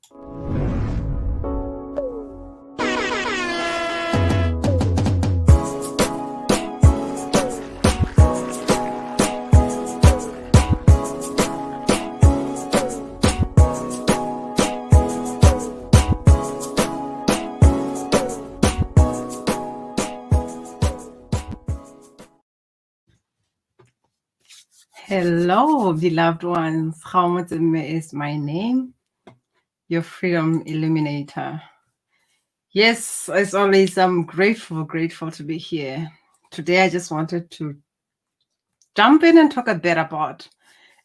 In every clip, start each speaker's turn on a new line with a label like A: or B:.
A: Hello, beloved ones. Haumatsime is my name, your freedom illuminator. Yes, as always, I'm grateful to be here. Today, I just wanted to jump in and talk a bit about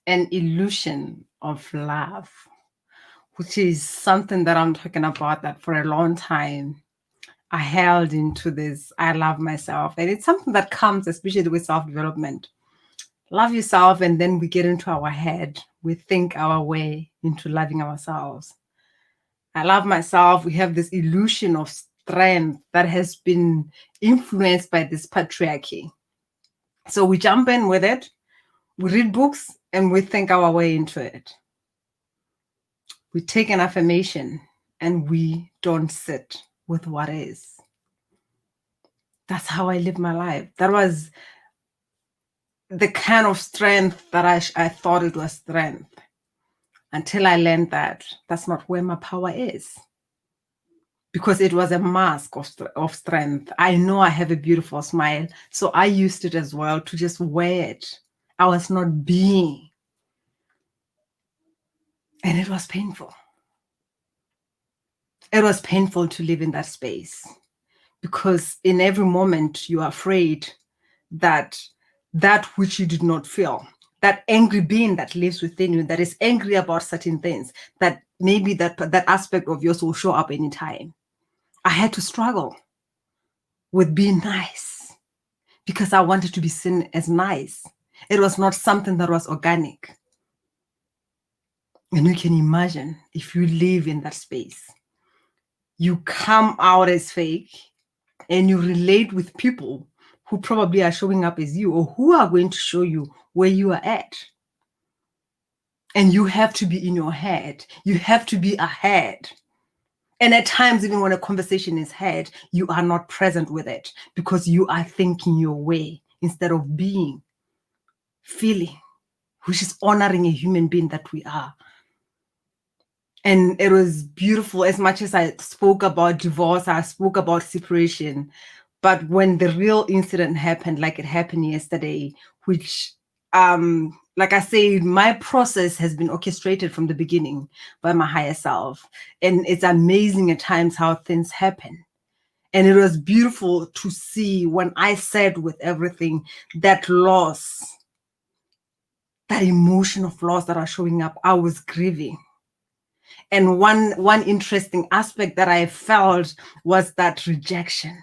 A: an illusion of love, which is something that I'm talking about that for a long time I held into this. I love myself, and it's something that comes especially with self-development. Love yourself, and then we get into our head. We think our way into loving ourselves. I love myself. We have this illusion of strength that has been influenced by this patriarchy. So we jump in with it, we read books, and we think our way into it. We take an affirmation and we don't sit with what is. That's how I live my life. That was the kind of strength that I thought it was strength, until I learned that that's not where my power is, because it was a mask of strength. I know I have a beautiful smile, so I used it as well to just wear it. I was not being, and it was painful. It was painful to live in that space, because in every moment you are afraid that which you did not feel, that angry being that lives within you, that is angry about certain things, that maybe that aspect of yours will show up anytime. I had to struggle with being nice because I wanted to be seen as nice. It was not something that was organic. And you can imagine if you live in that space, you come out as fake and you relate with people who probably are showing up as you, or who are going to show you where you are at. And you have to be in your head. You have to be ahead. And at times, even when a conversation is had, you are not present with it because you are thinking your way instead of being, feeling, which is honoring a human being that we are. And it was beautiful. As much as I spoke about divorce, I spoke about separation. But when the real incident happened, like it happened yesterday, which, like I say, my process has been orchestrated from the beginning by my higher self. And it's amazing at times how things happen. And it was beautiful to see when I said with everything, that loss, that emotion of loss that are showing up, I was grieving. And one interesting aspect that I felt was that rejection,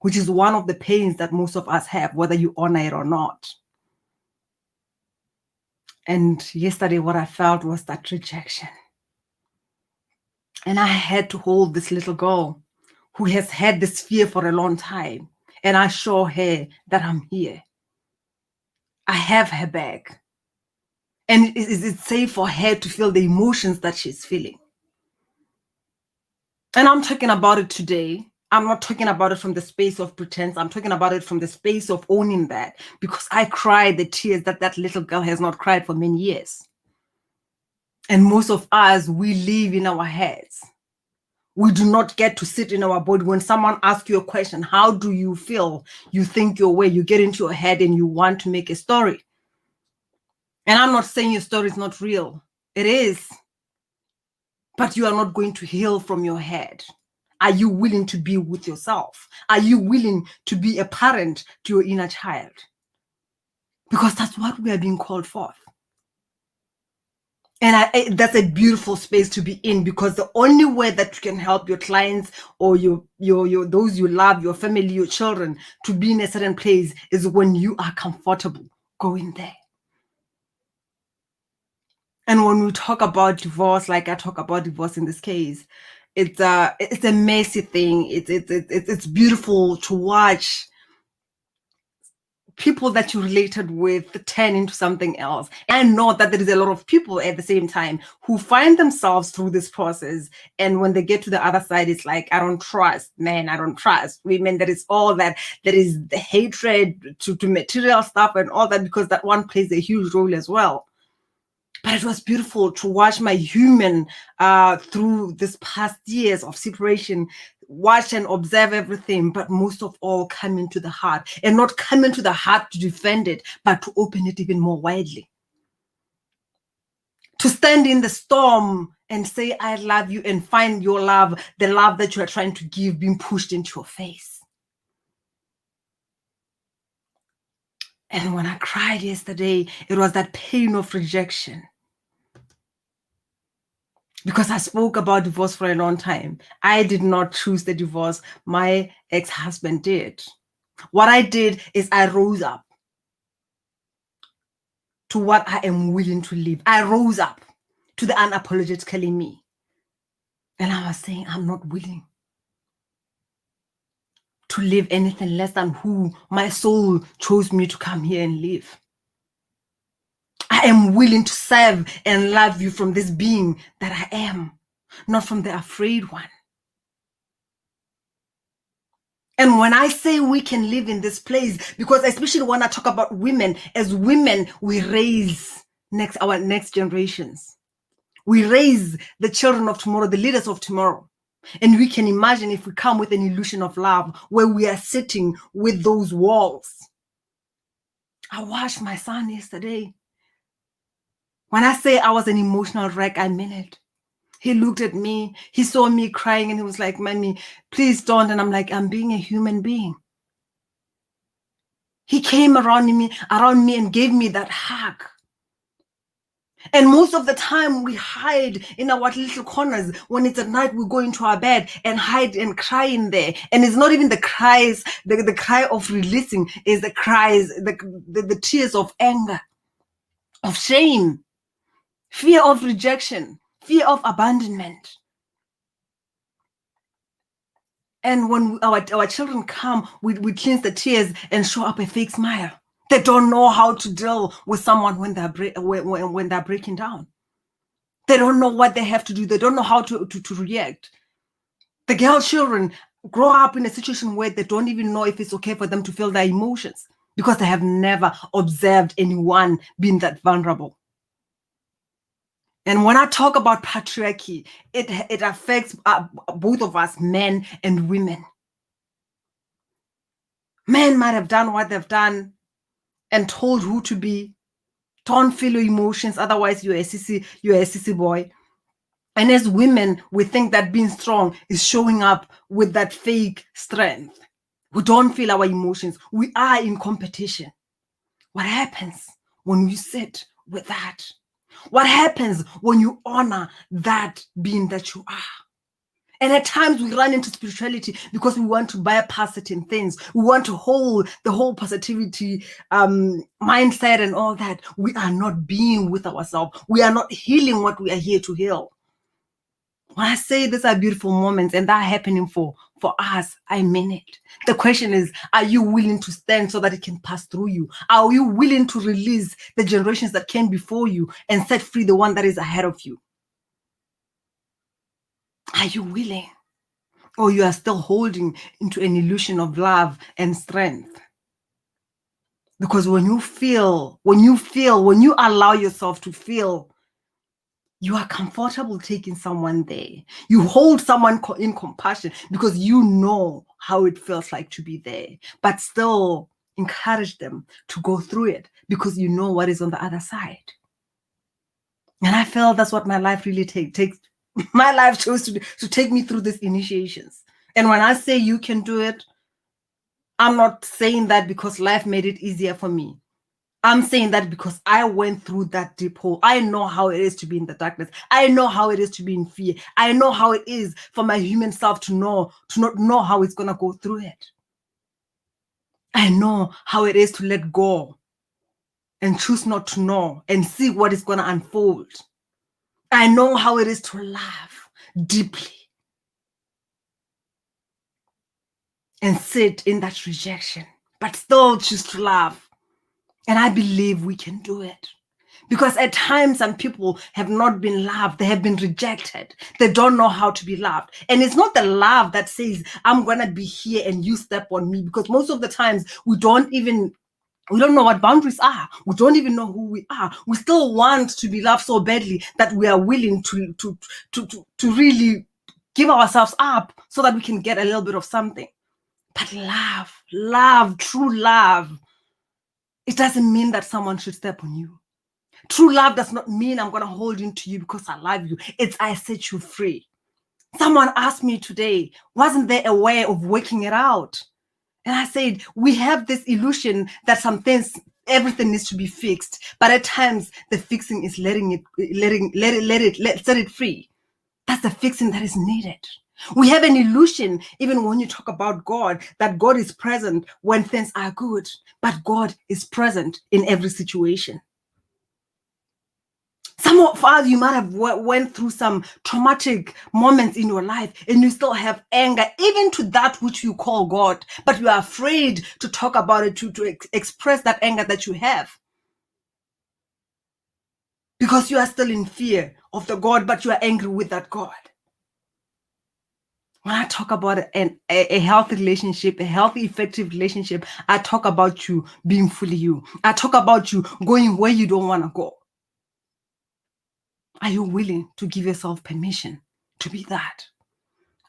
A: which is one of the pains that most of us have, whether you honor it or not. And yesterday, what I felt was that rejection. And I had to hold this little girl who has had this fear for a long time. And I show her that I'm here. I have her back. And is it safe for her to feel the emotions that she's feeling? And I'm talking about it today. I'm not talking about it from the space of pretense. I'm talking about it from the space of owning that, because I cried the tears that little girl has not cried for many years. And most of us, we live in our heads. We do not get to sit in our body. When someone asks you a question, how do you feel? You think your way, you get into your head and you want to make a story. And I'm not saying your story is not real. It is. But you are not going to heal from your head. Are you willing to be with yourself? Are you willing to be a parent to your inner child? Because that's what we are being called forth. And that's a beautiful space to be in, because the only way that you can help your clients or your those you love, your family, your children, to be in a certain place is when you are comfortable going there. And when we talk about divorce, like I talk about divorce in this case, it's a messy thing. It's beautiful to watch people that you related with turn into something else. And I know that there is a lot of people at the same time who find themselves through this process. And when they get to the other side, it's like, I don't trust men, I don't trust women. That is all that. There is the hatred to material stuff and all that, because that one plays a huge role as well. But it was beautiful to watch my human through this past years of separation, watch and observe everything, but most of all, come into the heart, and not come into the heart to defend it, but to open it even more widely. To stand in the storm and say, I love you, and find your love, the love that you are trying to give, being pushed into your face. And when I cried yesterday, it was that pain of rejection. Because I spoke about divorce for a long time. I did not choose the divorce. My ex-husband did. What I did is I rose up to what I am willing to live. I rose up to the unapologetically me. And I was saying, I'm not willing to live anything less than who my soul chose me to come here and live. I am willing to serve and love you from this being that I am, not from the afraid one. And when I say we can live in this place, because especially when I talk about women, as women, we raise our next generations. We raise the children of tomorrow, the leaders of tomorrow. And we can imagine if we come with an illusion of love where we are sitting with those walls. I watched my son yesterday. When I say I was an emotional wreck, I mean it. He looked at me, he saw me crying, and he was like, Mommy, please don't. And I'm like, I'm being a human being. He came around me and gave me that hug. And most of the time we hide in our little corners. When it's at night, we go into our bed and hide and cry in there. And it's not even the cries, the cry of releasing, is the cries, the tears of anger, of shame, fear of rejection, fear of abandonment. And when our children come, we cleanse the tears and show up a fake smile. They don't know how to deal with someone when they're breaking down. They don't know what they have to do. They don't know how to react. The girl children grow up in a situation where they don't even know if it's okay for them to feel their emotions, because they have never observed anyone being that vulnerable. And when I talk about patriarchy, it affects both of us, men and women. Men might have done what they've done and told who to be. Don't feel your emotions, otherwise you're a sissy boy. And as women, we think that being strong is showing up with that fake strength. We don't feel our emotions. We are in competition. What happens when you sit with that? What happens when you honor that being that you are? And at times we run into spirituality because we want to bypass certain things. We want to hold the whole positivity mindset and all that. We are not being with ourselves. We are not healing what we are here to heal. When I say these are beautiful moments and that are happening for us, I mean it. The question is, are you willing to stand so that it can pass through you? Are you willing to release the generations that came before you and set free the one that is ahead of you? Are you willing? Or you are still holding into an illusion of love and strength? Because when you allow yourself to feel, you are comfortable taking someone there. You hold someone in compassion because you know how it feels like to be there, but still encourage them to go through it because you know what is on the other side. And I feel that's what my life really takes. My life chose to take me through these initiations. And when I say you can do it, I'm not saying that because life made it easier for me. I'm saying that because I went through that deep hole. I know how it is to be in the darkness. I know how it is to be in fear. I know how it is for my human self to not know how it's going to go through it. I know how it is to let go and choose not to know and see what is going to unfold. I know how it is to laugh deeply and sit in that rejection, but still choose to laugh. And I believe we can do it. Because at times some people have not been loved. They have been rejected. They don't know how to be loved. And it's not the love that says, I'm going to be here and you step on me. Because most of the times we don't know what boundaries are. We don't even know who we are. We still want to be loved so badly that we are willing to really give ourselves up so that we can get a little bit of something. But love, true love, it doesn't mean that someone should step on you. True love does not mean I'm going to hold into you because I love you. It's I set you free. Someone asked me today, wasn't there a way of working it out? And I said, we have this illusion that everything needs to be fixed. But at times the fixing is let it set it free. That's the fixing that is needed. We have an illusion, even when you talk about God, that God is present when things are good, but God is present in every situation. Some of us, you might have went through some traumatic moments in your life and you still have anger, even to that which you call God, but you are afraid to talk about it, to express that anger that you have. Because you are still in fear of the God, but you are angry with that God. When I talk about a healthy relationship, a healthy, effective relationship, I talk about you being fully you. I talk about you going where you don't want to go. Are you willing to give yourself permission to be that?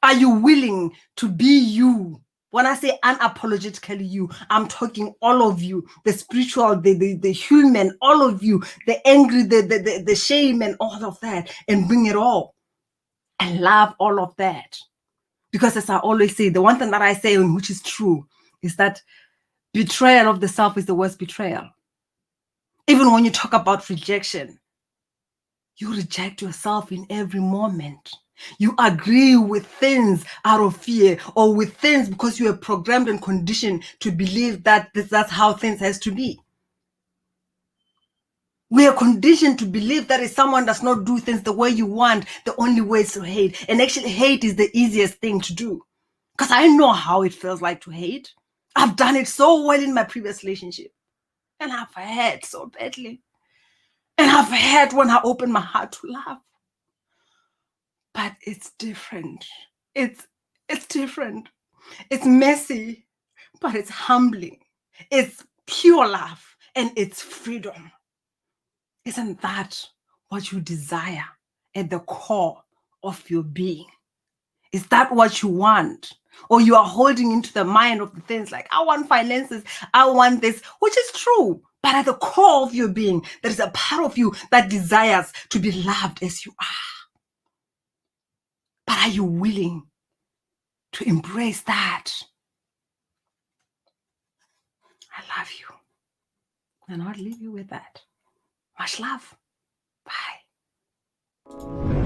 A: Are you willing to be you? When I say unapologetically you, I'm talking all of you, the spiritual, the human, all of you, the angry, the shame and all of that, and bring it all and love all of that. Because as I always say, the one thing that I say, and which is true, is that betrayal of the self is the worst betrayal. Even when you talk about rejection, you reject yourself in every moment. You agree with things out of fear, or with things because you are programmed and conditioned to believe that that's how things has to be. We are conditioned to believe that if someone does not do things the way you want, the only way is to hate. And actually, hate is the easiest thing to do. Because I know how it feels like to hate. I've done it so well in my previous relationship. And I've hurt so badly. And I've hurt when I open my heart to love. But it's different. It's different. It's messy, but it's humbling. It's pure love and it's freedom. Isn't that what you desire at the core of your being? Is that what you want? Or you are holding into the mind of the things like, I want finances, I want this, which is true. But at the core of your being, there is a part of you that desires to be loved as you are. But are you willing to embrace that? I love you. And I'll leave you with that. Much love. Bye.